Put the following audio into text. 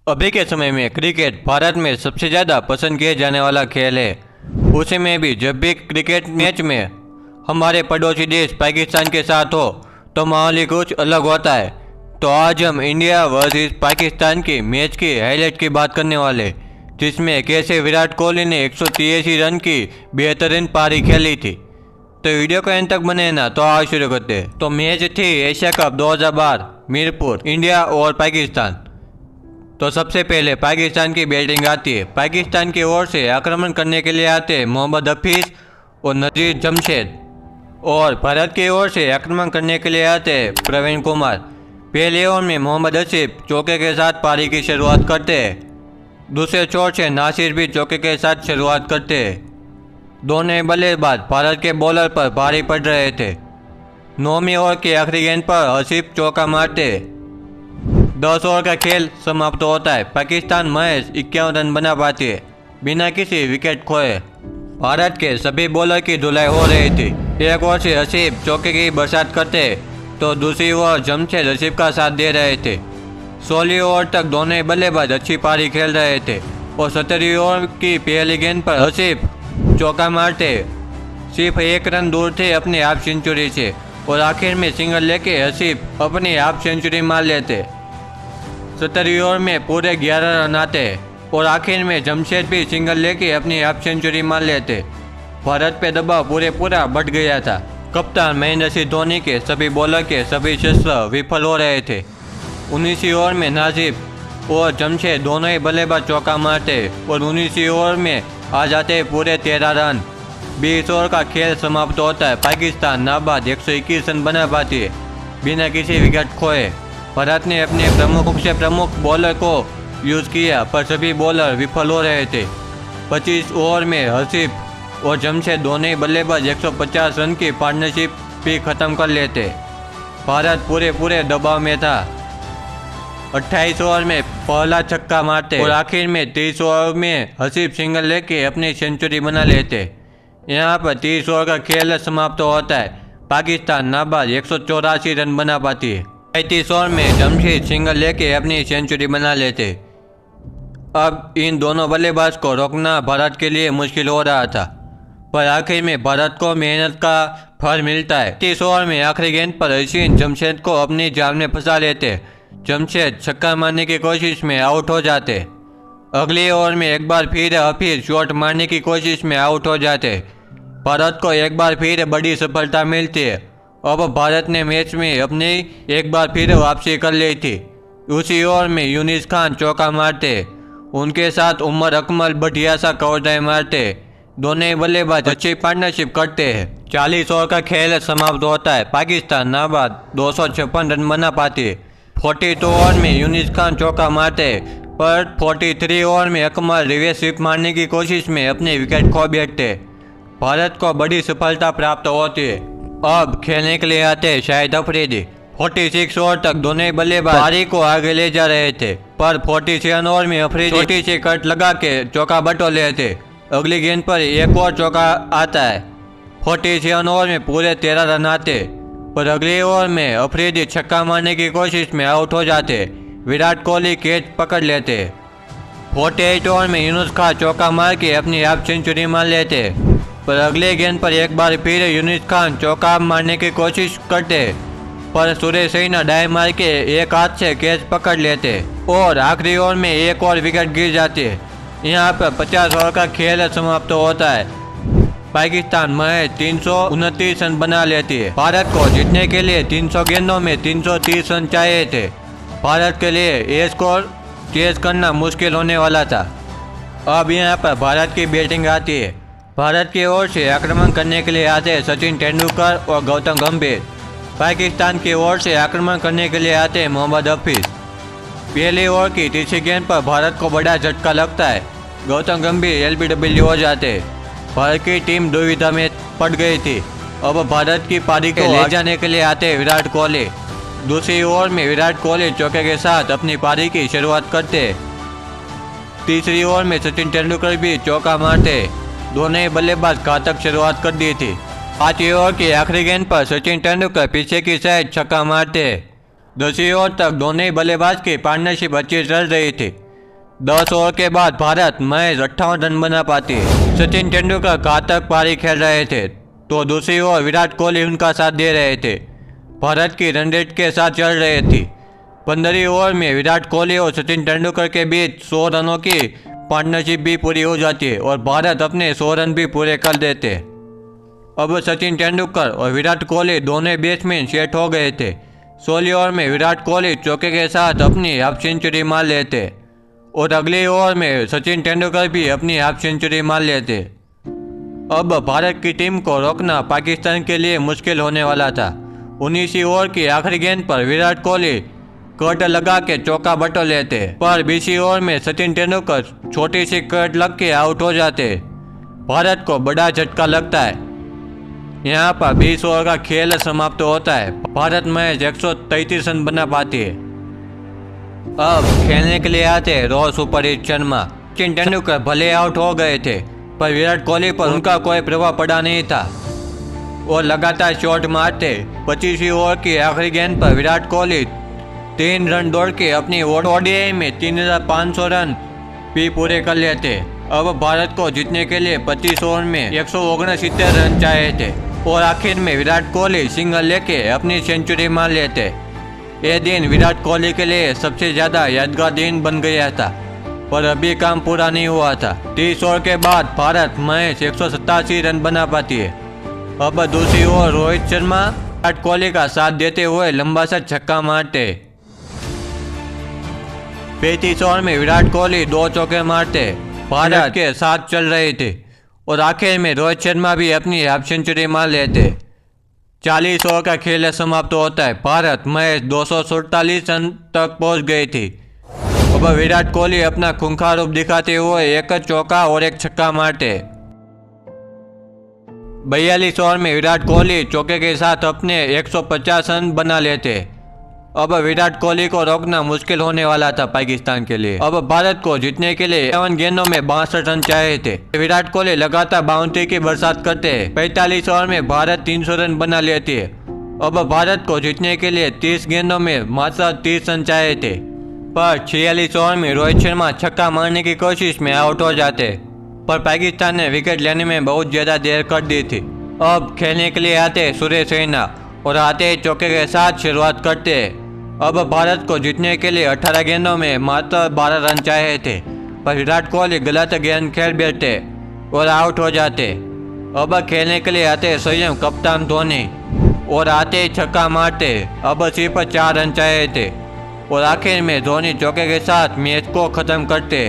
अभी के समय में क्रिकेट भारत में सबसे ज़्यादा पसंद किए जाने वाला खेल है। उसी में भी जब भी क्रिकेट मैच में हमारे पड़ोसी देश पाकिस्तान के साथ हो तो माहौल ही कुछ अलग होता है। तो आज हम इंडिया वर्सेस पाकिस्तान की मैच की हाईलाइट की बात करने वाले, जिसमें कैसे विराट कोहली ने 183 रन की बेहतरीन पारी खेली थी। तो वीडियो को अंत तक बने ना, तो आज शुरू करते हैं। तो मैच थी एशिया कप 2012 मीरपुर, इंडिया और पाकिस्तान। तो सबसे पहले पाकिस्तान की बैटिंग आती है। पाकिस्तान की ओर से आक्रमण करने के लिए आते हैं मोहम्मद हफीज और नजीर जमशेद, और भारत की ओर से आक्रमण करने के लिए आते हैं प्रवीण कुमार। पहले ओवर में मोहम्मद हसीब चौके के साथ पारी की शुरुआत करते हैं। दूसरे छोर से नासिर भी चौके के साथ शुरुआत करते हैं। दोनों बल्लेबाज भारत के बॉलर पर भारी पड़ रहे थे। 9वीं ओवर की आखिरी गेंद पर हसीब चौका मारते 10 ओवर का खेल समाप्त होता है। पाकिस्तान महज 51 रन बना पाती है बिना किसी विकेट खोए। भारत के सभी बॉलर की धुलाई हो रही थी। एक ओर से हसीब चौके की बरसात करते तो दूसरी ओर जमशेद हसीब का साथ दे रहे थे। 16वीं ओवर तक दोनों बल्लेबाज अच्छी पारी खेल रहे थे और 17वीं ओवर की पहली गेंद पर हसीब चौका मारते सिर्फ 1 रन दूर थे अपनी हाफ सेंचुरी से, और आखिर में सिंगल लेके हसीब अपनी हाफ सेंचुरी मार लेते। 17वीं ओवर में पूरे 11 रन आते और आखिर में जमशेद भी सिंगल लेके अपनी हाफ सेंचुरी मार लेते। भारत पे दबाव पूरा बढ़ गया था। कप्तान महेंद्र सिंह धोनी के सभी बॉलर के सभी शस्त्र विफल हो रहे थे। 19वीं ओवर में नासिर और जमशेद दोनों ही बल्लेबाज चौका मारते और 19वीं ओवर में आ जाते पूरे 13 रन। 20 ओवर का खेल समाप्त होता है। पाकिस्तान नाबाद 121 रन बना पाती है बिना किसी विकेट खोए। भारत ने अपने प्रमुख बॉलर को यूज़ किया, पर सभी बॉलर विफल हो रहे थे। 25 ओवर में हसीब और जमशेद दोनों ही बल्लेबाज 150 रन की पार्टनरशिप भी खत्म कर लेते। भारत पूरे दबाव में था। 28 ओवर में पहला छक्का मारते और आखिर में 30 ओवर में हसीब सिंगल लेके अपनी सेंचुरी बना लेते। यहाँ पर 30 ओवर का खेल समाप्त होता है। पाकिस्तान नाबाद 184 रन बना पाती है। 35 ओवर में जमशेद सिंगल लेके अपनी सेंचुरी बना लेते। अब इन दोनों बल्लेबाज को रोकना भारत के लिए मुश्किल हो रहा था, पर आखिर में भारत को मेहनत का फल मिलता है। 30 ओवर में आखिरी गेंद पर हसीन जमशेद को अपनी जाल में फंसा लेते। जमशेद छक्का मारने की कोशिश में आउट हो जाते। अगले ओवर में एक बार फिर हफीज शॉट मारने की कोशिश में आउट हो जाते। भारत को एक बार फिर बड़ी सफलता मिलती है। अब भारत ने मैच में अपनी एक बार फिर वापसी कर ली थी। उसी ओवर में यूनिस खान चौका मारते, उनके साथ उमर अकमल बढ़िया सा कवर ड्राइव मारते। दोनों बल्लेबाज अच्छी पार्टनरशिप करते हैं। 40 ओवर का खेल समाप्त होता है। पाकिस्तान नाबाद 256 रन बना पाती है। 42 ओवर में यूनिस खान चौका मारते, पर 43 ओवर में अकमल रिवर्स स्वीप मारने की कोशिश में अपने विकेट खो बैठते। भारत को बड़ी सफलता प्राप्त होती है। अब खेलने के लिए आते शाहिद अफरीदी। 46 ओवर तक दोनों बल्लेबाज पारी को आगे ले जा रहे थे, पर 47 ओवर में अफरीदी छोटी सी कट लगा के चौका बटो लेते। अगली गेंद पर एक और चौका आता है। 47 ओवर में पूरे 13 रन आते, पर अगले ओवर में अफरीदी छक्का मारने की कोशिश में आउट हो जाते। विराट कोहली कैच पकड़ लेते। 48 ओवर में यूनुस खान चौका मार के अपनी हाफ सेंचुरी मार लेते, पर अगले गेंद पर एक बार फिर यूनुस खान चौका मारने की कोशिश करते, पर सुरेश रैना डाई मार के एक हाथ से कैच पकड़ लेते और आखिरी ओवर में एक और विकेट गिर जाती है। यहाँ पर 50 ओवर का खेल समाप्त होता है। पाकिस्तान महज 329 रन बना लेती है। भारत को जीतने के लिए 300 गेंदों में 330 रन चाहिए थे। भारत के लिए ये स्कोर चेज करना मुश्किल होने वाला था। अब यहाँ पर भारत की बैटिंग आती है। भारत की ओर से आक्रमण करने के लिए आते सचिन तेंदुलकर और गौतम गंभीर। पाकिस्तान की ओर से आक्रमण करने के लिए आते मोहम्मद हफीज। पहले ओवर की तीसरी गेंद पर भारत को बड़ा झटका लगता है। गौतम गंभीर एलबीडब्ल्यू हो जाते। भारत की टीम दुविधा में पड़ गई थी। अब भारत की पारी को ले जाने के लिए आते विराट कोहली। दूसरी ओवर में विराट कोहली चौके के साथ अपनी पारी की शुरुआत करते। तीसरी ओवर में सचिन तेंदुलकर भी चौका मारते। दोनों ही बल्लेबाज घातक शुरुआत कर दी थी। 5वीं ओवर की आखिरी गेंद पर सचिन तेंदुलकर पीछे की साइड छक्का मारते। 10वीं ओवर तक दोनों ही बल्लेबाज की पार्टनरशिप अच्छी चल रही थी। 10 ओवर के बाद भारत महज 58 रन बना पाती। सचिन तेंदुलकर घातक पारी खेल रहे थे तो दूसरी ओर विराट कोहली उनका साथ दे रहे थे। भारत की रन रेट के साथ चल रही थी। 15वीं ओवर में विराट कोहली और सचिन तेंदुलकर के बीच 100 रनों की पार्टनरशिप भी पूरी हो जाती है और भारत अपने 100 रन भी पूरे कर देते। अब सचिन तेंदुलकर और विराट कोहली दोनों बैट्समैन सेट हो गए थे। 16वीं ओवर में विराट कोहली चौके के साथ अपनी हाफ सेंचुरी मार लेते और अगले ओवर में सचिन तेंदुलकर भी अपनी हाफ सेंचुरी मार लेते। अब भारत की टीम को रोकना पाकिस्तान के लिए मुश्किल होने वाला था। 19वीं ओवर की आखिरी गेंद पर विराट कोहली कट लगा के चौका बटोर लेते, पर 20वीं ओवर में सचिन तेंदुलकर छोटी सी कट लग के आउट हो जाते। भारत को बड़ा झटका लगता है। यहाँ पर 20 ओवर का खेल समाप्त होता है। भारत महज 133 रन बना पाती है। अब खेलने के लिए आते raw super hit Sharma. Sachin Tendulkar भले आउट हो गए थे पर विराट कोहली पर उनका कोई प्रभाव पड़ा नहीं था और लगातार शॉट मारते। 25वीं ओवर की आखिरी गेंद पर विराट कोहली 3 रन दौड़ के अपनी ओडीआई में 3500 रन भी पूरे कर लेते। अब भारत को जीतने के लिए 25 ओवर में 169 रन चाहिए थे और आखिर में विराट कोहली सिंगल लेके अपनी सेंचुरी मार लेते। ये दिन विराट कोहली के लिए सबसे ज़्यादा यादगार दिन बन गया था, पर अभी काम पूरा नहीं हुआ था। 30 ओवर के बाद भारत महज 187 रन बना पाती है। अब दूसरी ओर रोहित शर्मा विराट कोहली का साथ देते हुए लंबा सा छक्का मारते। 35 ओवर में विराट कोहली 2 चौके मारते। भारत के साथ चल रहे थे और आखिर में रोहित शर्मा भी अपनी हाफ सेंचुरी मार लेते। 40 ओवर का खेल समाप्त होता है। भारत महज 247 रन तक पहुंच गई थी। अब विराट कोहली अपना खूंखार रूप दिखाते हुए एक चौका और एक छक्का मारते। 42 ओवर में विराट कोहली चौके के साथ अपने 150 रन बना लेते। अब विराट कोहली को रोकना मुश्किल होने वाला था पाकिस्तान के लिए। अब भारत को जीतने के लिए 51 गेंदों में 62 रन चाहिए थे। विराट कोहली लगातार बाउंड्री की बरसात करते हैं। 45 ओवर में भारत 300 रन बना लेती है। अब भारत को जीतने के लिए 30 गेंदों में मात्र 30 रन चाहिए थे, पर 46 ओवर में रोहित शर्मा छक्का मारने की कोशिश में आउट हो जाते, पर पाकिस्तान ने विकेट लेने में बहुत ज़्यादा देर कर दी थी। अब खेलने के लिए आते सुरेश रैना और आते चौके के साथ शुरुआत करते। अब भारत को जीतने के लिए 18 गेंदों में मात्र 12 रन चाहिए थे, पर विराट कोहली गलत गेंद खेल बैठते और आउट हो जाते। अब खेलने के लिए आते स्वयं कप्तान धोनी और आते छक्का मारते। अब सिर्फ 4 रन चाहिए थे और आखिर में धोनी चौके के साथ मैच को खत्म करते।